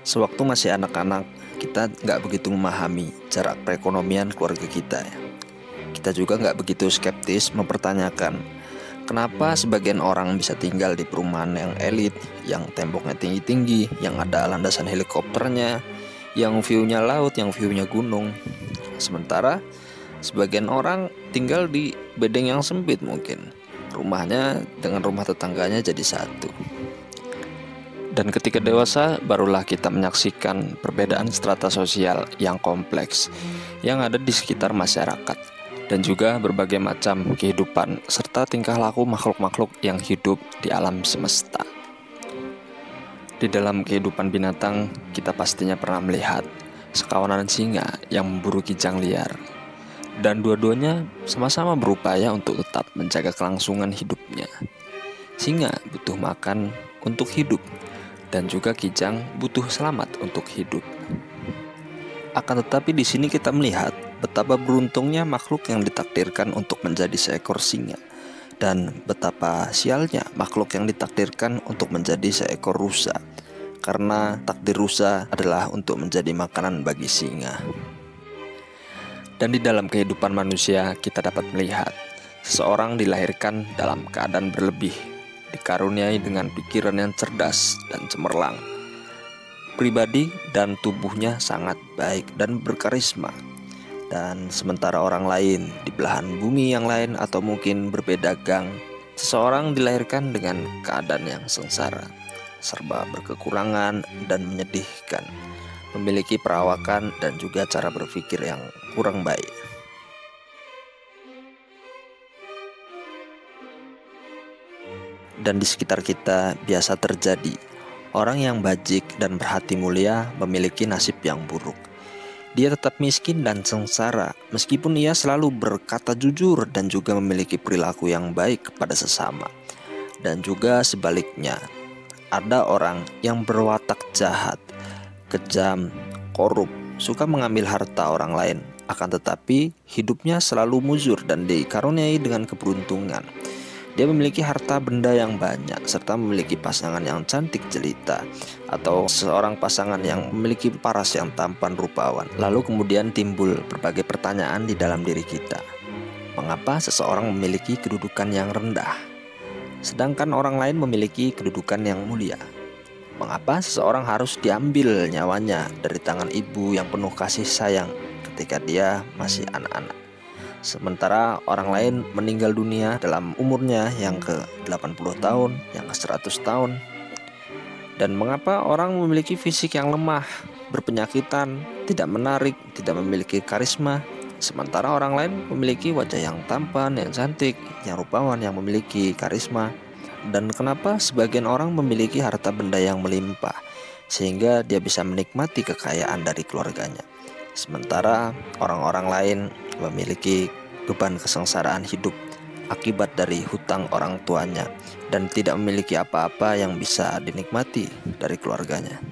Sewaktu masih anak-anak, kita nggak begitu memahami cara perekonomian keluarga kita ya. Kita juga nggak begitu skeptis mempertanyakan kenapa sebagian orang bisa tinggal di perumahan yang elit, yang temboknya tinggi-tinggi, yang ada landasan helikopternya, yang view-nya laut, yang view-nya gunung. Sementara sebagian orang tinggal di bedeng yang sempit mungkin. Rumahnya dengan rumah tetangganya jadi satu. Dan ketika dewasa, barulah kita menyaksikan perbedaan strata sosial yang kompleks yang ada di sekitar masyarakat, dan juga berbagai macam kehidupan serta tingkah laku makhluk-makhluk yang hidup di alam semesta. Di dalam kehidupan binatang, kita pastinya pernah melihat sekawanan singa yang memburu kijang liar, dan dua-duanya sama-sama berupaya untuk tetap menjaga kelangsungan hidupnya. Singa butuh makan untuk hidup, dan juga kijang butuh selamat untuk hidup. Akan tetapi di sini kita melihat betapa beruntungnya makhluk yang ditakdirkan untuk menjadi seekor singa, dan betapa sialnya makhluk yang ditakdirkan untuk menjadi seekor rusa, karena takdir rusa adalah untuk menjadi makanan bagi singa. Dan di dalam kehidupan manusia kita dapat melihat seseorang dilahirkan dalam keadaan berlebih, dikaruniai dengan pikiran yang cerdas dan cemerlang, pribadi dan tubuhnya sangat baik dan berkarisma. Dan sementara orang lain di belahan bumi yang lain atau mungkin berbeda gang, seseorang dilahirkan dengan keadaan yang sengsara, serba berkekurangan dan menyedihkan, memiliki perawakan dan juga cara berpikir yang kurang baik. Dan di sekitar kita biasa terjadi orang yang bajik dan berhati mulia memiliki nasib yang buruk. Dia tetap miskin dan sengsara meskipun ia selalu berkata jujur dan juga memiliki perilaku yang baik kepada sesama. Dan juga sebaliknya, ada orang yang berwatak jahat, kejam, korup, suka mengambil harta orang lain, akan tetapi hidupnya selalu muzur dan dikaruniai dengan keberuntungan. Dia memiliki harta benda yang banyak serta memiliki pasangan yang cantik jelita, atau seorang pasangan yang memiliki paras yang tampan rupawan. Lalu kemudian timbul berbagai pertanyaan di dalam diri kita. Mengapa seseorang memiliki kedudukan yang rendah, sedangkan orang lain memiliki kedudukan yang mulia? Mengapa seseorang harus diambil nyawanya dari tangan ibu yang penuh kasih sayang ketika dia masih anak-anak, sementara orang lain meninggal dunia dalam umurnya yang ke-80 tahun, yang ke-100 tahun? Dan mengapa orang memiliki fisik yang lemah, berpenyakitan, tidak menarik, tidak memiliki karisma, sementara orang lain memiliki wajah yang tampan, yang cantik, yang rupawan, yang memiliki karisma? Dan kenapa sebagian orang memiliki harta benda yang melimpah sehingga dia bisa menikmati kekayaan dari keluarganya, sementara orang-orang lain memiliki beban kesengsaraan hidup akibat dari hutang orang tuanya dan tidak memiliki apa-apa yang bisa dinikmati dari keluarganya?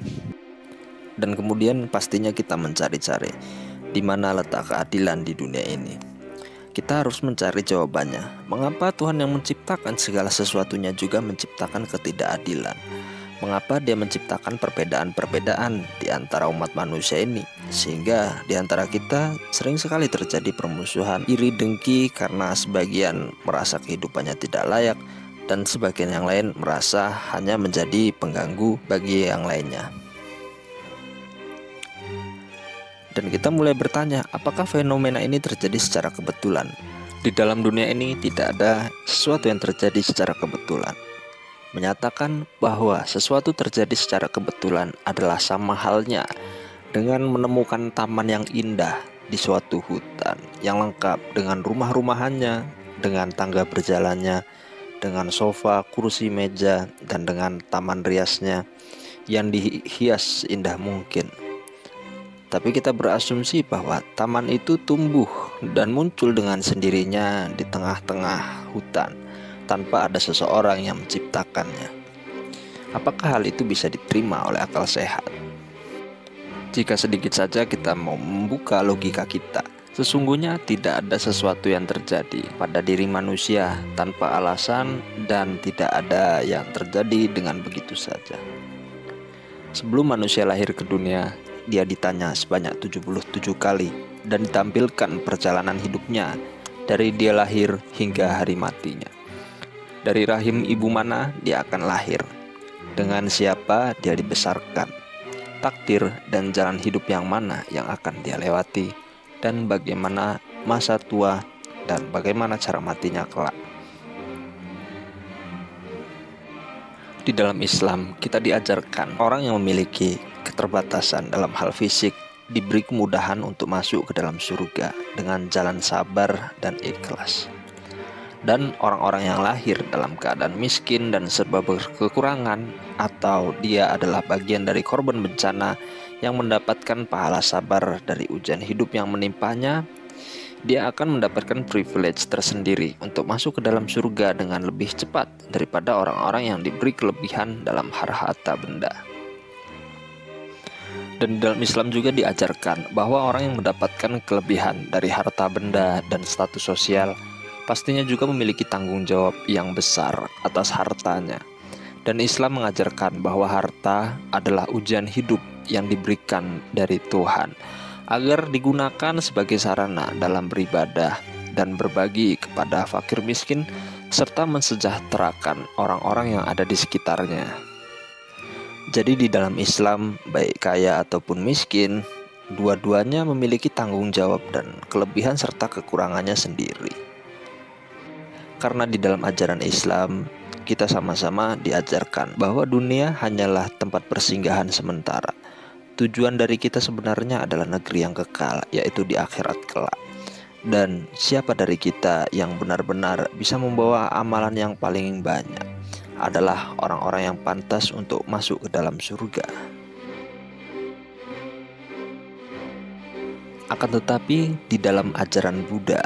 Dan kemudian pastinya kita mencari-cari di mana letak keadilan di dunia ini. Kita harus mencari jawabannya. Mengapa Tuhan yang menciptakan segala sesuatunya juga menciptakan ketidakadilan? Mengapa dia menciptakan perbedaan-perbedaan di antara umat manusia ini, sehingga di antara kita sering sekali terjadi permusuhan, iri dengki karena sebagian merasa kehidupannya tidak layak dan sebagian yang lain merasa hanya menjadi pengganggu bagi yang lainnya. Dan kita mulai bertanya, apakah fenomena ini terjadi secara kebetulan? Di dalam dunia ini tidak ada sesuatu yang terjadi secara kebetulan. Menyatakan bahwa sesuatu terjadi secara kebetulan adalah sama halnya dengan menemukan taman yang indah di suatu hutan yang lengkap dengan rumah-rumahannya, dengan tangga berjalannya, dengan sofa, kursi, meja, dan dengan taman riasnya yang dihias indah mungkin. Tapi kita berasumsi bahwa taman itu tumbuh dan muncul dengan sendirinya di tengah-tengah hutan tanpa ada seseorang yang menciptakannya. Apakah hal itu bisa diterima oleh akal sehat? Jika sedikit saja kita mau membuka logika kita, sesungguhnya tidak ada sesuatu yang terjadi pada diri manusia tanpa alasan, dan tidak ada yang terjadi dengan begitu saja. Sebelum manusia lahir ke dunia, dia ditanya sebanyak 77 kali dan ditampilkan perjalanan hidupnya dari dia lahir hingga hari matinya. Dari rahim ibu mana dia akan lahir, dengan siapa dia dibesarkan, takdir dan jalan hidup yang mana yang akan dia lewati, dan bagaimana masa tua dan bagaimana cara matinya kelak. Di dalam Islam, kita diajarkan orang yang memiliki keterbatasan dalam hal fisik diberi kemudahan untuk masuk ke dalam surga dengan jalan sabar dan ikhlas. Dan orang-orang yang lahir dalam keadaan miskin dan serba berkekurangan, atau dia adalah bagian dari korban bencana yang mendapatkan pahala sabar dari ujian hidup yang menimpanya, dia akan mendapatkan privilege tersendiri untuk masuk ke dalam surga dengan lebih cepat daripada orang-orang yang diberi kelebihan dalam harta benda. Dan dalam Islam juga diajarkan bahwa orang yang mendapatkan kelebihan dari harta benda dan status sosial pastinya juga memiliki tanggung jawab yang besar atas hartanya. Dan Islam mengajarkan bahwa harta adalah ujian hidup yang diberikan dari Tuhan agar digunakan sebagai sarana dalam beribadah dan berbagi kepada fakir miskin serta mensejahterakan orang-orang yang ada di sekitarnya. Jadi di dalam Islam, baik kaya ataupun miskin, dua-duanya memiliki tanggung jawab dan kelebihan serta kekurangannya sendiri. Karena di dalam ajaran Islam, kita sama-sama diajarkan bahwa dunia hanyalah tempat persinggahan sementara. Tujuan dari kita sebenarnya adalah negeri yang kekal, yaitu di akhirat kelak. Dan siapa dari kita yang benar-benar bisa membawa amalan yang paling banyak adalah orang-orang yang pantas untuk masuk ke dalam surga. Akan tetapi di dalam ajaran Buddha,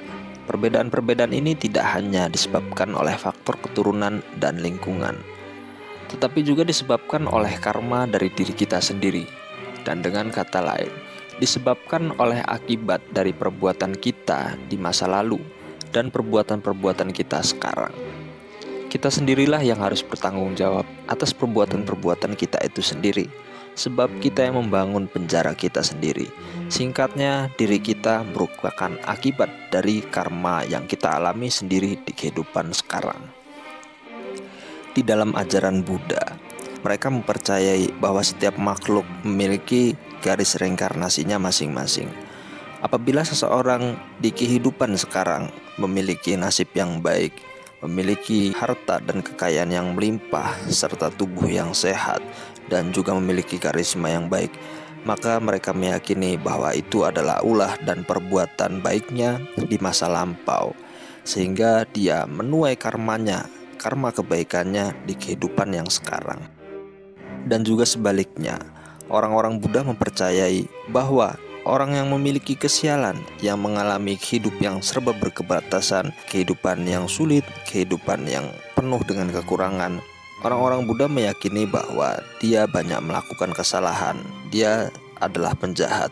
perbedaan-perbedaan ini tidak hanya disebabkan oleh faktor keturunan dan lingkungan, tetapi juga disebabkan oleh karma dari diri kita sendiri. Dan dengan kata lain, disebabkan oleh akibat dari perbuatan kita di masa lalu dan perbuatan-perbuatan kita sekarang. Kita sendirilah yang harus bertanggung jawab atas perbuatan-perbuatan kita itu sendiri, sebab kita yang membangun penjara kita sendiri. Singkatnya, diri kita merupakan akibat dari karma yang kita alami sendiri di kehidupan sekarang. Di dalam ajaran Buddha, mereka mempercayai bahwa setiap makhluk memiliki garis reinkarnasinya masing-masing. Apabila seseorang di kehidupan sekarang memiliki nasib yang baik, memiliki harta dan kekayaan yang melimpah, serta tubuh yang sehat, dan juga memiliki karisma yang baik, maka mereka meyakini bahwa itu adalah ulah dan perbuatan baiknya di masa lampau, sehingga dia menuai karmanya, karma kebaikannya di kehidupan yang sekarang. Dan juga sebaliknya, orang-orang Buddha mempercayai bahwa orang yang memiliki kesialan, yang mengalami hidup yang serba berkebatasan, kehidupan yang sulit, kehidupan yang penuh dengan kekurangan, orang-orang Buddha meyakini bahwa dia banyak melakukan kesalahan, dia adalah penjahat,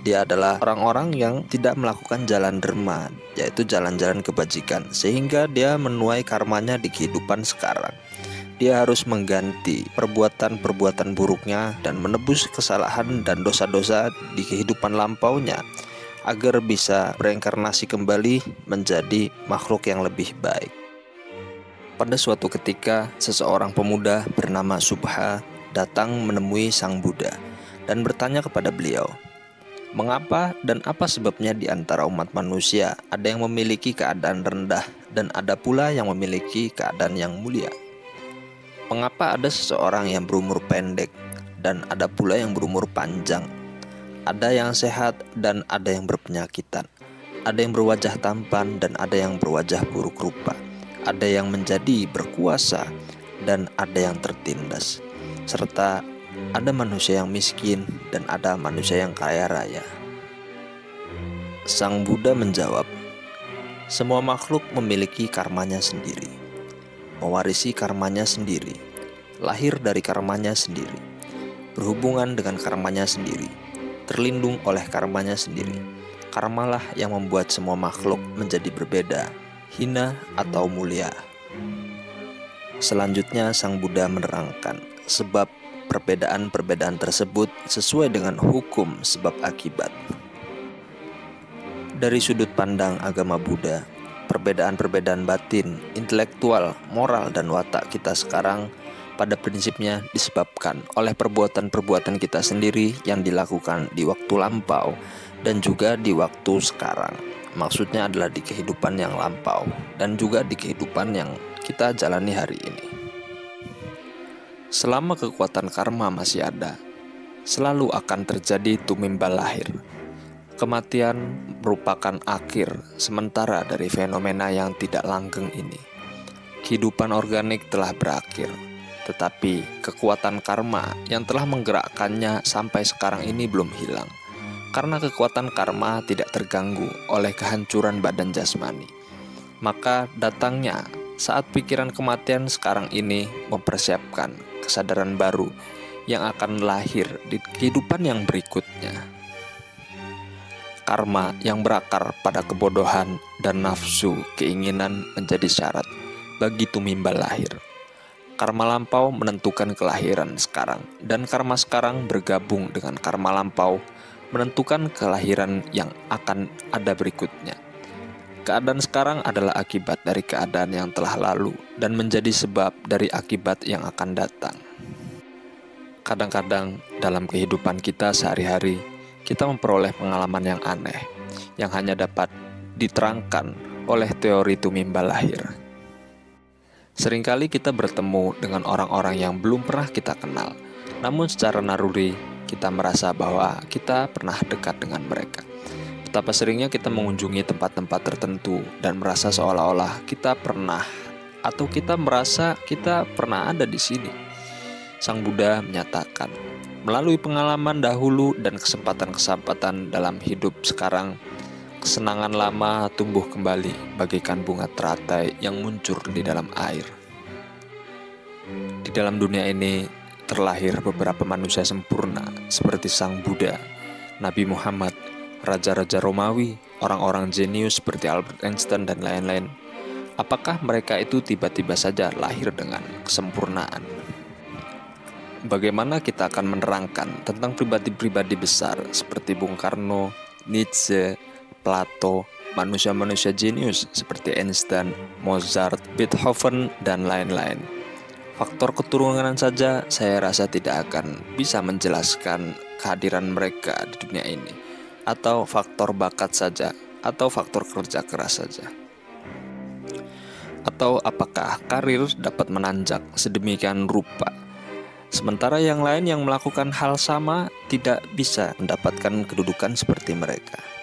dia adalah orang-orang yang tidak melakukan jalan derma, yaitu jalan-jalan kebajikan, sehingga dia menuai karmanya di kehidupan sekarang. Dia harus mengganti perbuatan-perbuatan buruknya dan menebus kesalahan dan dosa-dosa di kehidupan lampaunya agar bisa bereinkarnasi kembali menjadi makhluk yang lebih baik. Pada suatu ketika, seseorang pemuda bernama Subha datang menemui Sang Buddha dan bertanya kepada beliau, mengapa dan apa sebabnya di antara umat manusia ada yang memiliki keadaan rendah dan ada pula yang memiliki keadaan yang mulia? Mengapa ada seseorang yang berumur pendek dan ada pula yang berumur panjang? Ada yang sehat dan ada yang berpenyakitan. Ada yang berwajah tampan dan ada yang berwajah buruk rupa. Ada yang menjadi berkuasa dan ada yang tertindas. Serta ada manusia yang miskin dan ada manusia yang kaya raya. Sang Buddha menjawab, semua makhluk memiliki karmanya sendiri, mewarisi karmanya sendiri, lahir dari karmanya sendiri, berhubungan dengan karmanya sendiri, terlindung oleh karmanya sendiri. Karmalah yang membuat semua makhluk menjadi berbeda, hina atau mulia. Selanjutnya Sang Buddha menerangkan sebab perbedaan-perbedaan tersebut sesuai dengan hukum sebab akibat. Dari sudut pandang agama Buddha, perbedaan-perbedaan batin, intelektual, moral, dan watak kita sekarang pada prinsipnya disebabkan oleh perbuatan-perbuatan kita sendiri yang dilakukan di waktu lampau dan juga di waktu sekarang. Maksudnya adalah di kehidupan yang lampau dan juga di kehidupan yang kita jalani hari ini. Selama kekuatan karma masih ada, selalu akan terjadi tumimbal lahir. Kematian merupakan akhir sementara dari fenomena yang tidak langgeng ini. Kehidupan organik telah berakhir, tetapi kekuatan karma yang telah menggerakkannya sampai sekarang ini belum hilang. Karena kekuatan karma tidak terganggu oleh kehancuran badan jasmani, maka datangnya saat pikiran kematian sekarang ini mempersiapkan kesadaran baru yang akan lahir di kehidupan yang berikutnya. Karma yang berakar pada kebodohan dan nafsu keinginan menjadi syarat bagi tumimbal lahir. Karma lampau menentukan kelahiran sekarang, dan karma sekarang bergabung dengan karma lampau menentukan kelahiran yang akan ada berikutnya. Keadaan sekarang adalah akibat dari keadaan yang telah lalu dan menjadi sebab dari akibat yang akan datang. Kadang-kadang dalam kehidupan kita sehari-hari, kita memperoleh pengalaman yang aneh, yang hanya dapat diterangkan oleh teori tumimbal lahir. Seringkali kita bertemu dengan orang-orang yang belum pernah kita kenal, namun secara naluri kita merasa bahwa kita pernah dekat dengan mereka. Betapa seringnya kita mengunjungi tempat-tempat tertentu dan merasa seolah-olah kita pernah atau kita merasa kita pernah ada di sini. Sang Buddha menyatakan, melalui pengalaman dahulu dan kesempatan-kesempatan dalam hidup sekarang, kesenangan lama tumbuh kembali bagaikan bunga teratai yang muncul di dalam air. Di dalam dunia ini terlahir beberapa manusia sempurna seperti Sang Buddha, Nabi Muhammad, raja-raja Romawi, orang-orang jenius seperti Albert Einstein dan lain-lain. Apakah mereka itu tiba-tiba saja lahir dengan kesempurnaan? Bagaimana kita akan menerangkan tentang pribadi-pribadi besar seperti Bung Karno, Nietzsche, Plato, manusia-manusia jenius seperti Einstein, Mozart, Beethoven, dan lain-lain? Faktor keturunan saja saya rasa tidak akan bisa menjelaskan kehadiran mereka di dunia ini, atau faktor bakat saja, atau faktor kerja keras saja. Atau apakah karir dapat menanjak sedemikian rupa, sementara yang lain yang melakukan hal sama tidak bisa mendapatkan kedudukan seperti mereka?